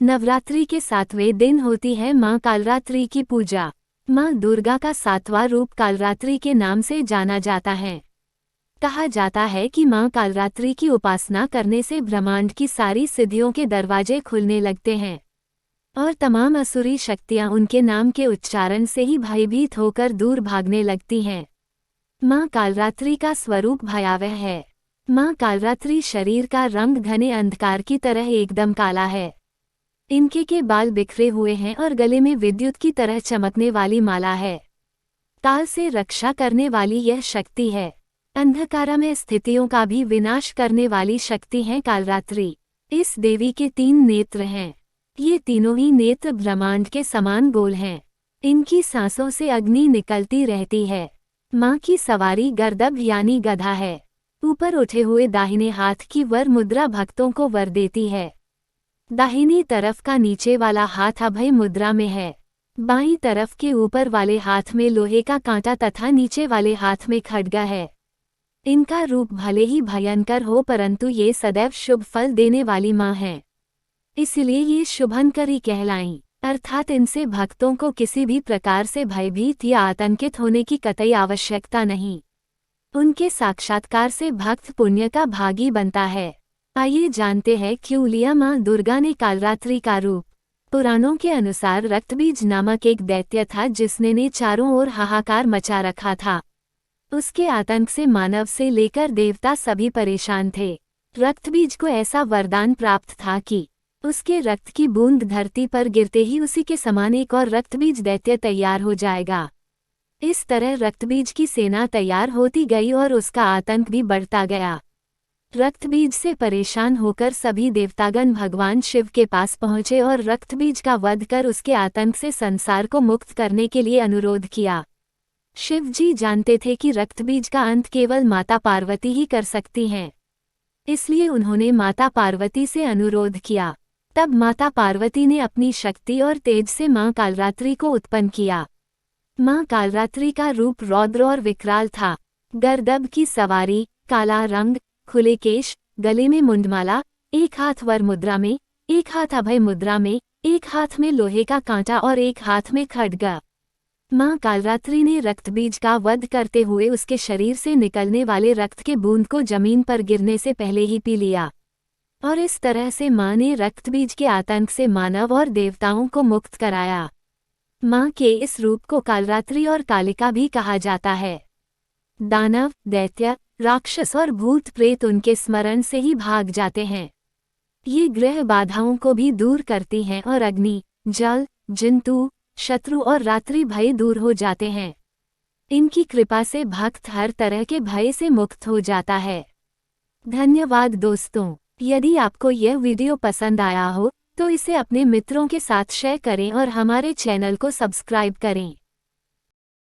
नवरात्रि के 7वें दिन होती है मां कालरात्रि की पूजा। मां दुर्गा का 7वां रूप कालरात्रि के नाम से जाना जाता है। कहा जाता है कि मां कालरात्रि की उपासना करने से ब्रह्मांड की सारी सिद्धियों के दरवाजे खुलने लगते हैं और तमाम असुरी शक्तियां उनके नाम के उच्चारण से ही भयभीत होकर दूर भागने लगती हैं। मां कालरात्रि का स्वरूप भयावह है। मां कालरात्रि शरीर का रंग घने अंधकार की तरह एकदम काला है। इनके के बाल बिखरे हुए हैं और गले में विद्युत की तरह चमकने वाली माला है। काल से रक्षा करने वाली यह शक्ति है। अंधकारमय स्थितियों का भी विनाश करने वाली शक्ति है कालरात्रि। इस देवी के 3 नेत्र हैं। ये तीनों ही नेत्र ब्रह्मांड के समान गोल हैं। इनकी सांसों से अग्नि निकलती रहती है। मां की सवारी गर्दभ यानी गधा है। ऊपर उठे हुए दाहिने हाथ की वर मुद्रा भक्तों को वर देती है। दाहिनी तरफ का नीचे वाला हाथ अभय मुद्रा में है। बाईं तरफ के ऊपर वाले हाथ में लोहे का कांटा तथा नीचे वाले हाथ में खड्गा है। इनका रूप भले ही भयंकर हो परंतु ये सदैव शुभ फल देने वाली मां हैं। इसलिए ये शुभंकरी कहलाईं, अर्थात इनसे भक्तों को किसी भी प्रकार से भयभीत या आतंकित होने की कतई आवश्यकता नहीं। उनके साक्षात्कार से भक्त पुण्य का भागी बनता है। आइए जानते हैं क्यों लिया मां दुर्गा ने कालरात्रि का रूप। पुराणों के अनुसार रक्तबीज नामक एक दैत्य था जिसने चारों ओर हाहाकार मचा रखा था। उसके आतंक से मानव से लेकर देवता सभी परेशान थे। रक्तबीज को ऐसा वरदान प्राप्त था कि उसके रक्त की बूंद धरती पर गिरते ही उसी के समान एक और रक्तबीज दैत्य तैयार हो जाएगा। इस तरह रक्तबीज की सेना तैयार होती गई और उसका आतंक भी बढ़ता गया। रक्तबीज से परेशान होकर सभी देवतागण भगवान शिव के पास पहुंचे और रक्तबीज का वध कर उसके आतंक से संसार को मुक्त करने के लिए अनुरोध किया। शिव जी जानते थे कि रक्तबीज का अंत केवल माता पार्वती ही कर सकती हैं। इसलिए उन्होंने माता पार्वती से अनुरोध किया। तब माता पार्वती ने अपनी शक्ति और तेज से मां कालरात्रि को उत्पन्न किया। मां कालरात्रि का रूप रौद्र और विकराल था। गर्दभ की सवारी, काला रंग, खुले केश, गले में मुंडमाला, एक हाथ वर मुद्रा में, एक हाथ अभय मुद्रा में, एक हाथ में लोहे का कांटा और एक हाथ में खड्गा। मां कालरात्रि ने रक्तबीज का वध करते हुए उसके शरीर से निकलने वाले रक्त के बूंद को जमीन पर गिरने से पहले ही पी लिया और इस तरह से मां ने रक्तबीज के आतंक से मानव और देवताओं को मुक्त कराया। मां के इस रूप को कालरात्रि और कालिका भी कहा जाता है। दानव, दैत्य, राक्षस और भूत प्रेत उनके स्मरण से ही भाग जाते हैं। ये ग्रह बाधाओं को भी दूर करती हैं और अग्नि, जल, जंतु, शत्रु और रात्रि भय दूर हो जाते हैं। इनकी कृपा से भक्त हर तरह के भय से मुक्त हो जाता है। धन्यवाद दोस्तों। यदि आपको यह वीडियो पसंद आया हो तो इसे अपने मित्रों के साथ शेयर करें और हमारे चैनल को सब्सक्राइब करें।